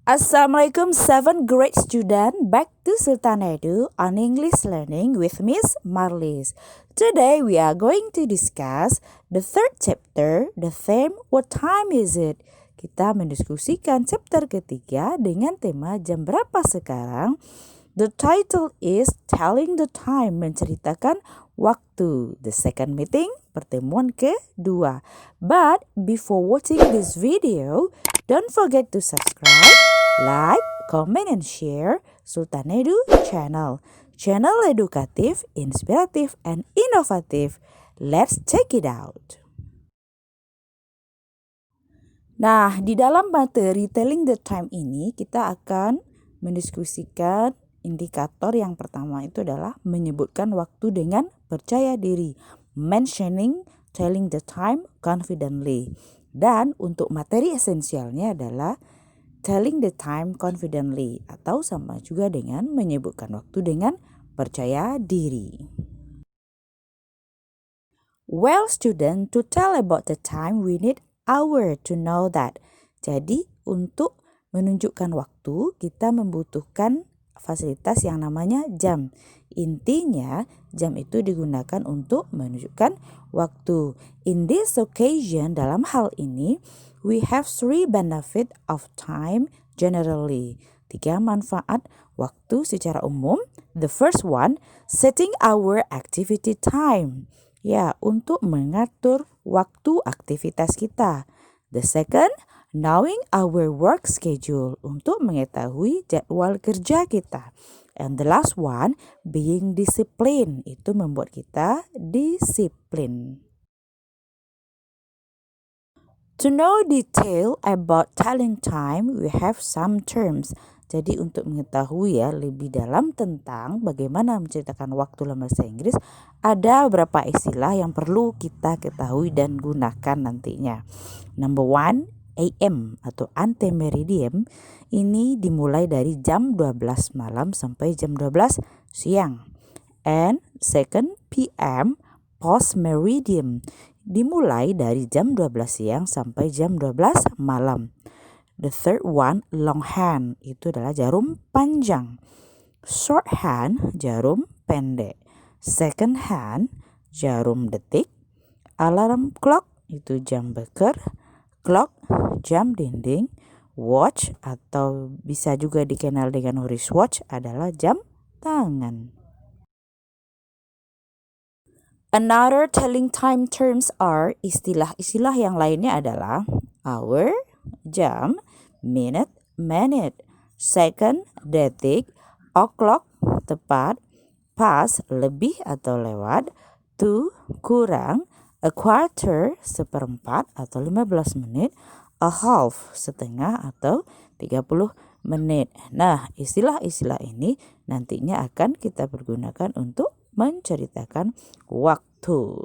Assalamualaikum 7th grade student, back to Sultan Edu on English learning with Miss Marlis. Today we are going to discuss the third chapter, the theme what time is it? Kita mendiskusikan chapter ketiga dengan tema jam berapa sekarang. The title is Telling the Time, menceritakan waktu. The second meeting, pertemuan kedua. But before watching this video, don't forget to subscribe, like, comment, and share Sultan Edu channel. Channel edukatif, inspiratif, and inovatif. Let's check it out. Nah, di dalam materi Telling the Time ini kita akan mendiskusikan indikator yang pertama itu adalah menyebutkan waktu dengan percaya diri. Mentioning, telling the time confidently. Dan untuk materi esensialnya adalah telling the time confidently atau sama juga dengan menyebutkan waktu dengan percaya diri. Well student, to tell about the time we need hour to know that. Jadi untuk menunjukkan waktu kita membutuhkan fasilitas yang namanya jam. Intinya jam itu digunakan untuk menunjukkan waktu. In this occasion, dalam hal ini, we have 3 benefit of time generally. 3 manfaat waktu secara umum. The first one, setting our activity time. Ya, untuk mengatur waktu aktivitas kita. The second, knowing our work schedule, untuk mengetahui jadwal kerja kita. And the last one, being disciplined, itu membuat kita disiplin. To know detail about telling time, we have some terms. Jadi untuk mengetahui ya lebih dalam tentang bagaimana menceritakan waktu dalam bahasa Inggris, ada beberapa istilah yang perlu kita ketahui dan gunakan nantinya. Number 1, AM atau antemeridian. Ini dimulai dari jam 12 malam sampai jam 12 siang. And second, PM, post meridian. Dimulai dari jam 12 siang sampai jam 12 malam. The third one, longhand, itu adalah jarum panjang. Shorthand, jarum pendek. Second hand, jarum detik. Alarm clock, itu jam beker. Clock, jam dinding. Watch atau bisa juga dikenal dengan wristwatch adalah jam tangan. Another telling time terms are, istilah-istilah yang lainnya adalah hour, jam, minute, second, detik, o'clock, tepat, past, lebih atau lewat, to, kurang, a quarter, seperempat atau 15 menit, a half, setengah atau 30 menit. Nah, istilah-istilah ini nantinya akan kita pergunakan untuk menceritakan waktu.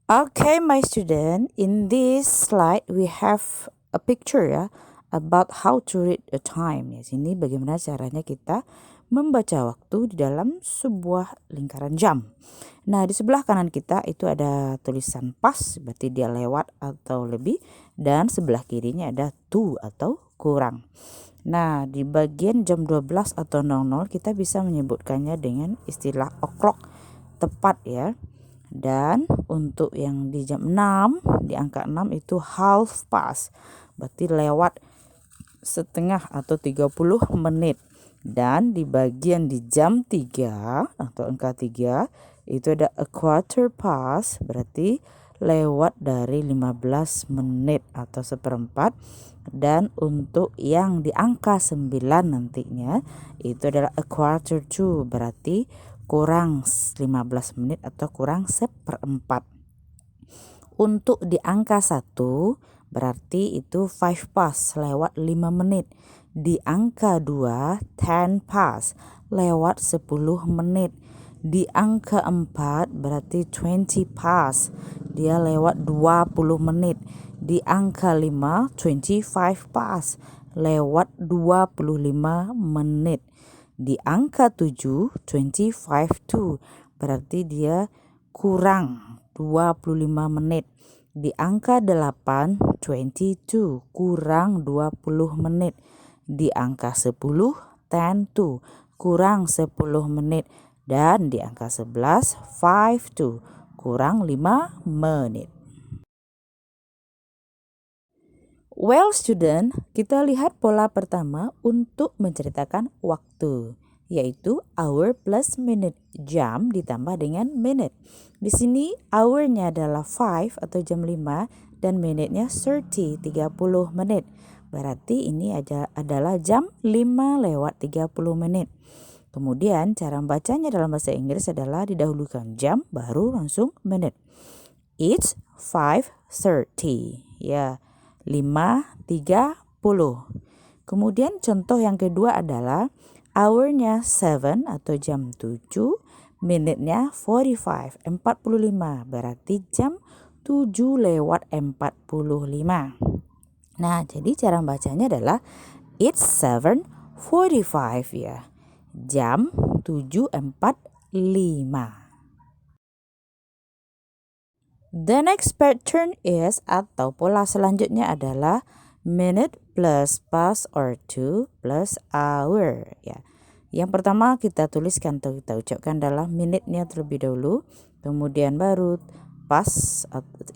Okay, my student, in this slide we have a picture ya about how to read the time. Ya, sini bagaimana caranya kita membaca waktu di dalam sebuah lingkaran jam. Nah, di sebelah kanan kita itu ada tulisan pas, berarti dia lewat atau lebih, dan sebelah kirinya ada to atau kurang. Nah, di bagian jam 12 atau 00 kita bisa menyebutkannya dengan istilah o'clock, tepat ya. Dan untuk yang di jam 6, di angka 6 itu half past, berarti lewat setengah atau 30 menit. Dan di bagian di jam 3 atau angka 3 itu ada a quarter past, berarti lewat dari 15 menit atau seperempat. Dan untuk yang di angka 9 nantinya itu adalah a quarter to, berarti kurang 15 menit atau kurang seperempat. Untuk di angka 1 berarti itu 5 past, lewat 5 menit. Di angka 2, 10 past, lewat 10 menit. Di angka 4 berarti 20 past, dia lewat 20 menit. Di angka 5, 25 past, lewat 25 menit. Di angka 7, 25 to, berarti dia kurang 25 menit. Di angka 8, 22, kurang 20 menit. Di angka 10, 10 to, kurang 10 menit. Dan di angka 11, 5 to, kurang 5 menit. Well student, kita lihat pola pertama untuk menceritakan waktu, yaitu hour plus minute, jam ditambah dengan minute. Di sini hour-nya adalah 5 atau jam 5 dan minute-nya 30 menit. Berarti ini adalah jam 5 lewat 30 menit. Kemudian cara membacanya dalam bahasa Inggris adalah didahulukan jam baru langsung minute. It's 5:30. Ya, 5:30. Kemudian contoh yang kedua adalah hour-nya 7 atau jam 7, minute-nya 45, berarti jam 7 lewat 45. Nah, jadi cara membacanya adalah it's 7:45 ya. Jam 7:45. The next pattern is atau pola selanjutnya adalah minute plus past or to plus hour ya. Yang pertama kita tuliskan atau kita ucapkan adalah minute-nya terlebih dahulu, kemudian baru past,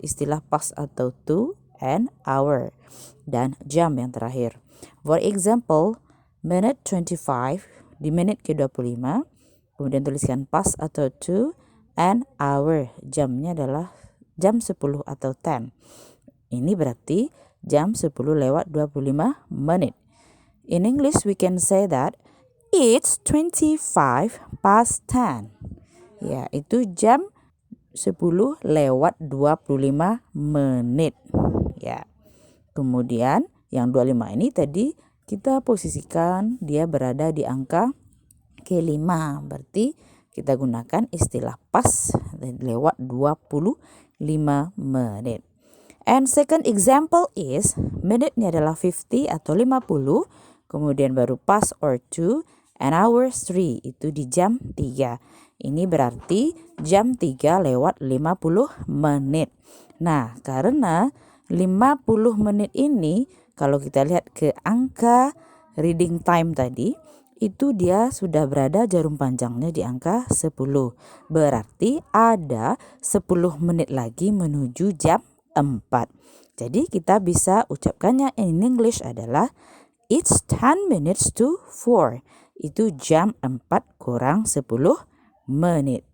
istilah past atau to, and hour, dan jam yang terakhir. For example, minute 25 di menit ke-25, kemudian tuliskan past atau to, and hour, jamnya adalah jam 10 atau 10. Ini berarti jam 10 lewat 25 menit. In English we can say that it's 25 past 10. Ya, itu jam 10 lewat 25 menit. Ya. Kemudian yang 25 ini tadi kita posisikan dia berada di angka ke-5. Berarti kita gunakan istilah pas lewat 25 menit. And second example is minute-nya adalah 50 atau 50, kemudian baru past or to, and hour 3, itu di jam 3. Ini berarti jam 3 lewat 50 menit. Nah, karena 50 menit ini kalau kita lihat ke angka reading time tadi, itu dia sudah berada jarum panjangnya di angka 10. Berarti ada 10 menit lagi menuju jam 4. Jadi kita bisa ucapkannya in English adalah it's 10 minutes to 4. Itu jam 4 kurang 10 menit.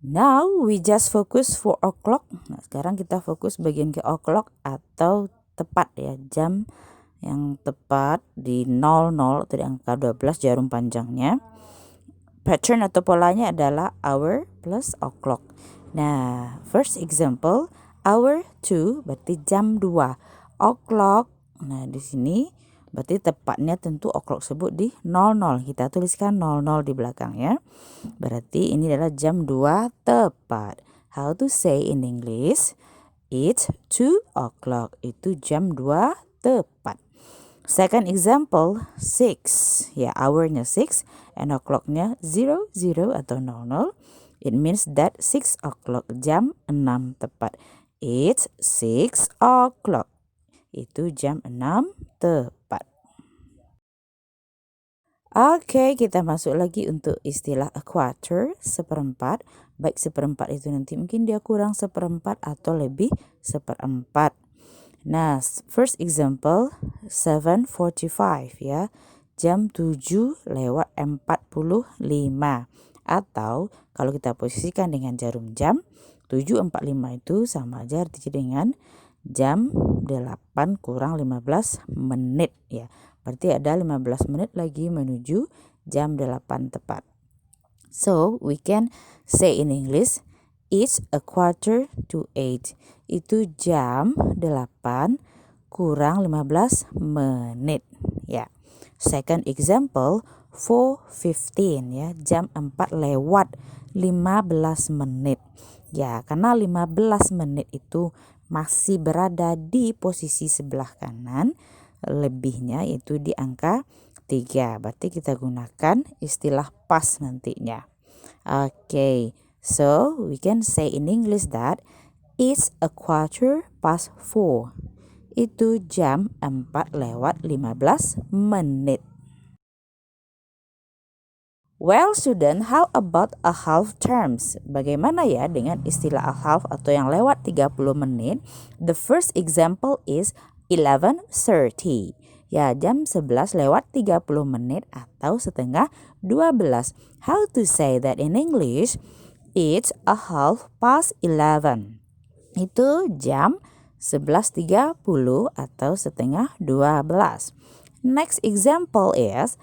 Now we just focus 4 o'clock. Nah, sekarang kita fokus bagian ke o'clock atau tepat ya, jam yang tepat di 00 atau di angka 12 jarum panjangnya. Pattern atau polanya adalah hour plus o'clock. Nah, first example, hour 2 berarti jam 2. O'clock, nah di sini berarti tepatnya tentu o'clock sebut di 00. Kita tuliskan 00 di belakangnya. Berarti ini adalah jam 2 tepat. How to say in English? It's 2 o'clock. Itu jam 2 tepat. Second example, 6. Ya, hour-nya 6 and o'clock-nya 00 atau 00. It means that 6 o'clock, jam 6 tepat. It's 6 o'clock. Itu jam 6 tepat. Oke, kita masuk lagi untuk istilah a quarter, seperempat. Baik seperempat itu nanti mungkin dia kurang seperempat atau lebih seperempat. Nah, first example 7:45 ya. Jam 7 lewat 45. Atau kalau kita posisikan dengan jarum jam 7:45 itu sama aja artinya dengan jam 8 kurang 15 menit ya. Berarti ada 15 menit lagi menuju jam 8 tepat. So, we can say in English, it's a quarter to 8. Itu jam 8 kurang 15 menit. Ya. Second example, 4:15 ya, jam 4 lewat 15 menit. Ya, karena 15 menit itu masih berada di posisi sebelah kanan, lebihnya itu di angka 3. Berarti kita gunakan istilah past nantinya. Okay, so we can say in English that it's a 4:15. Itu jam 4 lewat 15 menit. Well, student, how about a half terms? Bagaimana ya dengan istilah a half atau yang lewat 30 menit? The first example is 11:30. Ya, jam 11 lewat 30 menit atau setengah 12. How to say that in English? It's a half past 11. Itu jam 11:30 atau setengah 12. Next example is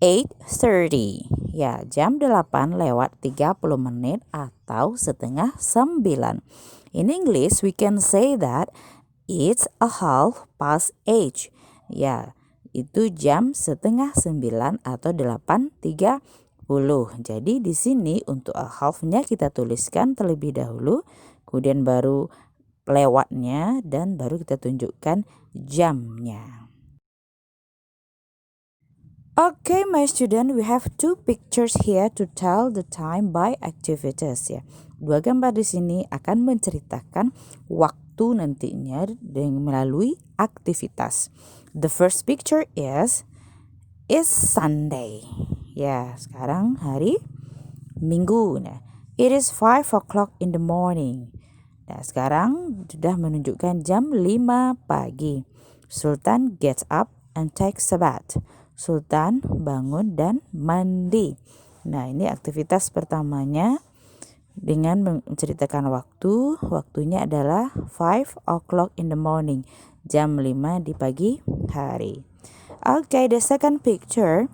8:30. Ya, jam 8 lewat 30 menit atau setengah 9. In English, we can say that it's a half past 8. Ya, itu jam setengah 9 atau 8:30. Jadi di sini untuk a half-nya kita tuliskan terlebih dahulu, kemudian baru lewatnya dan baru kita tunjukkan jamnya. Okay, my student, we have two pictures here to tell the time by activities ya. Dua gambar di sini akan menceritakan waktu nantinya dengan melalui aktivitas. The first picture is Sunday. Ya, sekarang hari Minggu. Nah, it is 5 o'clock in the morning. Nah, sekarang sudah menunjukkan jam 5 pagi. Sultan gets up and takes a bath. Sultan bangun dan mandi. Nah, ini aktivitas pertamanya dengan menceritakan waktu. Waktunya adalah 5 o'clock in the morning. Jam 5 di pagi hari. Okay, the second picture.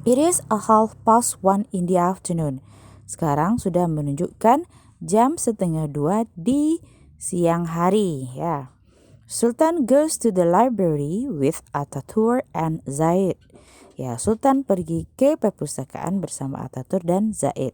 It is a 1:30 in the afternoon. Sekarang sudah menunjukkan jam 1:30 di siang hari. Ya. Sultan goes to the library with Ataturk and Zaid. Ya, Sultan pergi ke perpustakaan bersama Ataturk dan Zaid.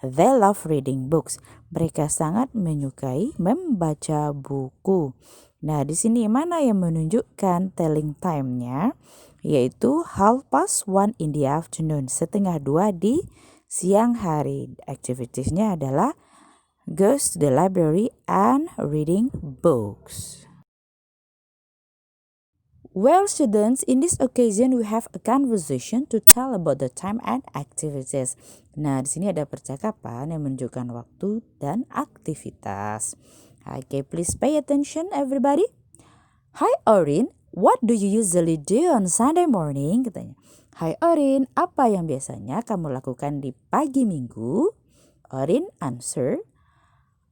They love reading books. Mereka sangat menyukai membaca buku. Nah, di sini mana yang menunjukkan telling time-nya? Yaitu 1:30 in the afternoon, 1:30 di siang hari. Activities-nya adalah goes to the library and reading books. Well, students, in this occasion we have a conversation to tell about the time and activities. Nah, di sini ada percakapan yang menunjukkan waktu dan aktivitas. Okay, please pay attention, everybody. Hi, Orin. What do you usually do on Sunday morning? Katanya. Hai Orin, apa yang biasanya kamu lakukan di pagi minggu? Orin answer,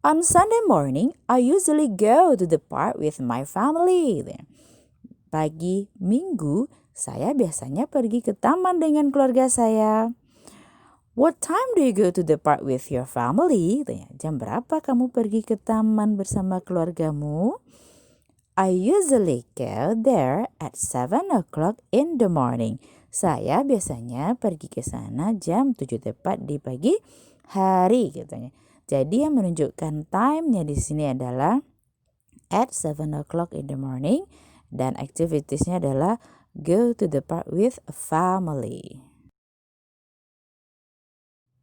on Sunday morning, I usually go to the park with my family. Pagi minggu, saya biasanya pergi ke taman dengan keluarga saya. What time do you go to the park with your family? Jam berapa kamu pergi ke taman bersama keluargamu? I usually go there at 7 o'clock in the morning. Saya biasanya pergi ke sana jam 7 tepat di pagi hari, katanya. Jadi yang menunjukkan time-nya di sini adalah at 7 o'clock in the morning. Dan activities-nya adalah go to the park with a family.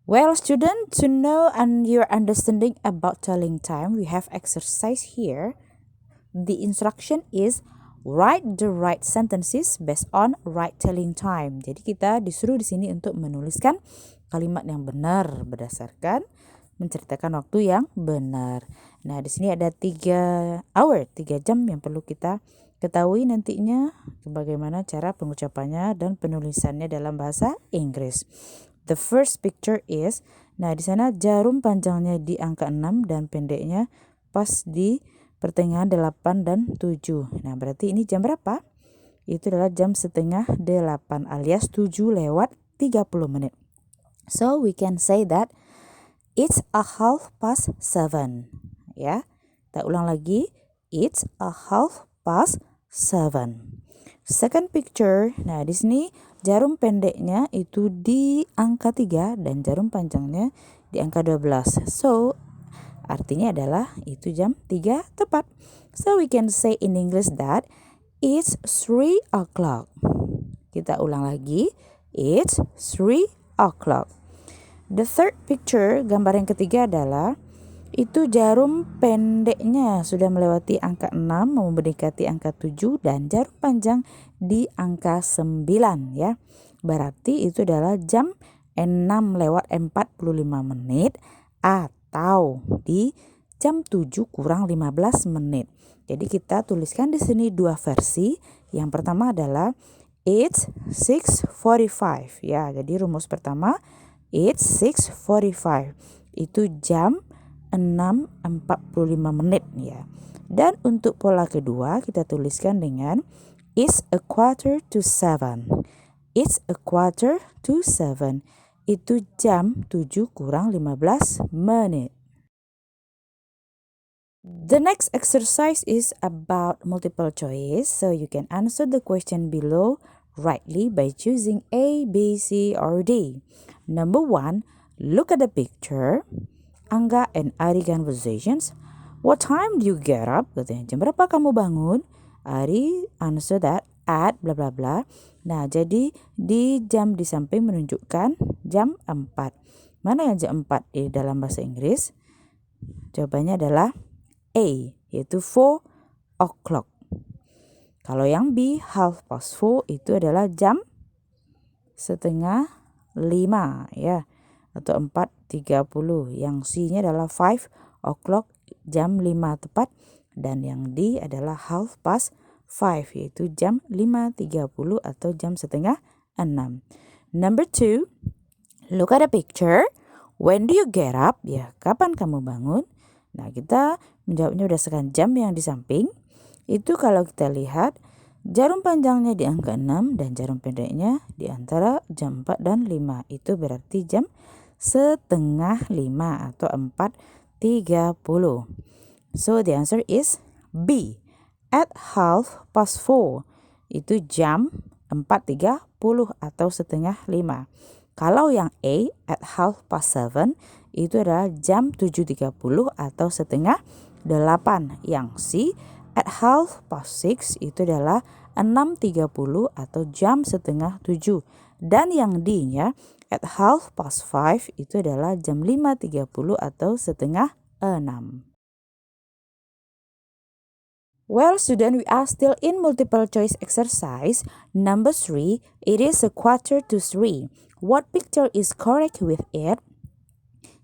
Well, student, to know and your understanding about telling time, we have exercise here. The instruction is write the right sentences based on right telling time. Jadi kita disuruh di sini untuk menuliskan kalimat yang benar berdasarkan menceritakan waktu yang benar. Nah, di sini ada 3 jam yang perlu kita ketahui nantinya bagaimana cara pengucapannya dan penulisannya dalam bahasa Inggris. The first picture is, nah di sana jarum panjangnya di angka 6 dan pendeknya pas di pertengahan 8 dan 7. Nah, berarti ini jam berapa? Itu adalah jam 7:30 alias 7 lewat 30 menit. So we can say that it's a 7:30. Ya. Kita ulang lagi. It's a 7:30. 7. Second picture, nah di sini jarum pendeknya itu di angka 3 dan jarum panjangnya di angka 12. So, artinya adalah itu jam 3 tepat. So, we can say in English that it's 3 o'clock. Kita ulang lagi, it's 3 o'clock. The third picture, gambar yang ketiga adalah itu jarum pendeknya sudah melewati angka 6, mau mendekati angka 7 dan jarum panjang di angka 9 ya. Berarti itu adalah jam 6:45 menit atau di jam 7 kurang 15 menit. Jadi kita tuliskan di sini dua versi. Yang pertama adalah it's 6:45 ya. Jadi rumus pertama it's 6:45. Itu jam 6:45 menit ya. Dan untuk pola kedua kita tuliskan dengan it's 6:45. It's 6:45. Itu jam 7 kurang 15 menit. The next exercise is about multiple choice. So you can answer the question below rightly by choosing A, B, C, or D. Number 1, look at the picture. Angga and Ari conversations. What time do you get up? Katanya, jam berapa kamu bangun? Ari answer that at bla bla bla. Nah, jadi di jam di samping menunjukkan jam 4. Mana yang jam 4 di dalam bahasa Inggris? Jawabannya adalah A, yaitu 4 o'clock. Kalau yang B, 4:30 itu adalah jam setengah 5 ya. Atau 4:30. Yang C-nya adalah 5 o'clock, jam 5 tepat. Dan yang D adalah 5:30, yaitu jam 5:30 atau jam setengah 6. Number 2, look at the picture. When do you get up? Ya, kapan kamu bangun? Nah, kita menjawabnya berdasarkan jam yang di samping. Itu kalau kita lihat jarum panjangnya di angka 6 dan jarum pendeknya di antara jam 4 dan 5. Itu berarti jam setengah 5 atau 4:30. So the answer is B, at 4:30. Itu jam 4:30 atau setengah 5. Kalau yang A, at 7:30, itu adalah jam 7:30 atau setengah 8. Yang C, at 6:30, itu adalah 6:30 atau jam setengah 7. Dan yang D-nya at 5:30 itu adalah jam 5:30 atau setengah 6. Well, student, we are still in multiple choice exercise. Number 3, it is 2:45. What picture is correct with it?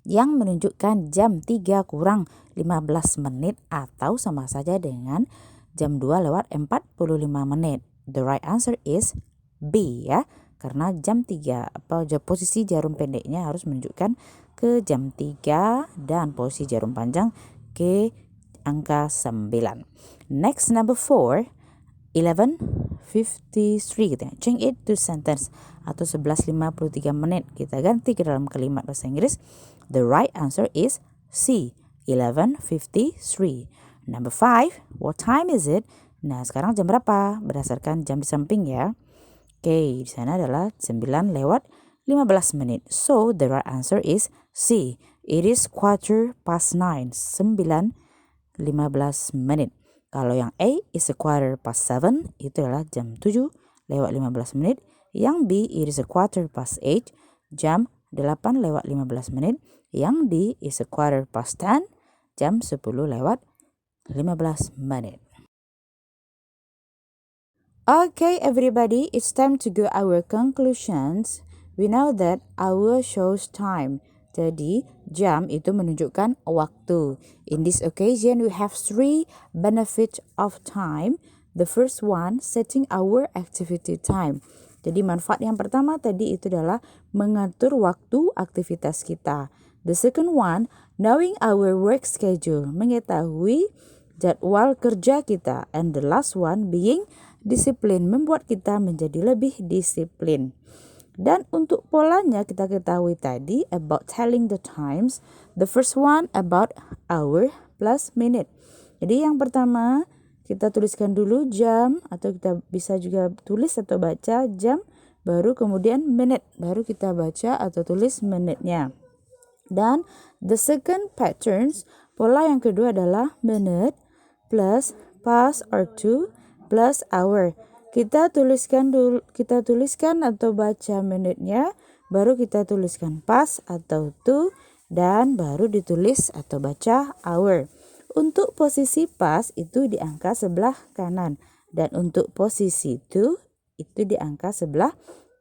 Yang menunjukkan jam 3 kurang 15 menit atau sama saja dengan jam 2:45 menit. The right answer is B ya. Karena jam 3, posisi jarum pendeknya harus menunjukkan ke jam 3 dan posisi jarum panjang ke angka 9. Next, number 4, 11:53 gitu ya. Change it to sentence atau 11:53 menit. Kita ganti ke dalam kalimat bahasa Inggris. The right answer is C, 11:53. Number 5, what time is it? Nah, sekarang jam berapa? Berdasarkan jam di samping ya. Oke, di sana adalah 9:15 menit. So, the right answer is C. It is 9:15, 9:15 menit. Kalau yang A is 7:15, itu adalah jam 7:15 menit. Yang B, it is 8:15, jam 8:15 menit. Yang D is 10:15, jam 10:15 menit. Okay, everybody, it's time to go our conclusions. We know that hour shows time. Jadi, jam itu menunjukkan waktu. In this occasion, we have 3 benefits of time. The first one, setting our activity time. Jadi, manfaat yang pertama tadi itu adalah mengatur waktu aktivitas kita. The second one, knowing our work schedule, mengetahui jadwal kerja kita. And the last one, being disiplin, membuat kita menjadi lebih disiplin. Dan untuk polanya kita ketahui tadi about telling the times. The first one about hour plus minute. Jadi yang pertama kita tuliskan dulu jam, atau kita bisa juga tulis atau baca jam, baru kemudian menit, baru kita baca atau tulis menitnya. Dan the second patterns, pola yang kedua adalah minute plus past or to plus hour. Kita tuliskan atau baca menitnya, baru kita tuliskan past atau to, dan baru ditulis atau baca hour. Untuk posisi past itu di angka sebelah kanan, dan untuk posisi to itu di angka sebelah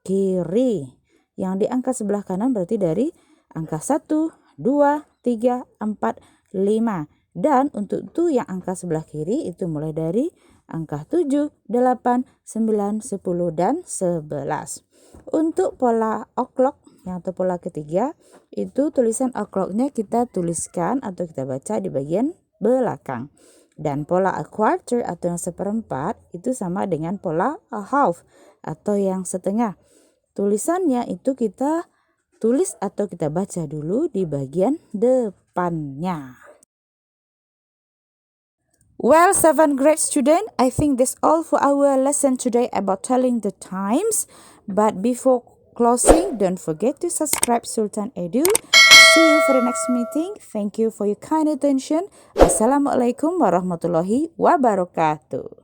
kiri. Yang di angka sebelah kanan berarti dari angka 1, 2, 3, 4, 5. Dan untuk to yang angka sebelah kiri itu mulai dari angka 7, 8, 9, 10, dan 11. Untuk pola o'clock atau pola ketiga, itu tulisan o'clocknya kita tuliskan atau kita baca di bagian belakang. Dan pola a quarter atau yang seperempat itu sama dengan pola a half atau yang setengah. Tulisannya itu kita tulis atau kita baca dulu di bagian depannya. Well, 7th grade student, I think that's all for our lesson today about telling the times. But before closing, don't forget to subscribe Sultan Edu. See you for the next meeting. Thank you for your kind attention. Assalamualaikum warahmatullahi wabarakatuh.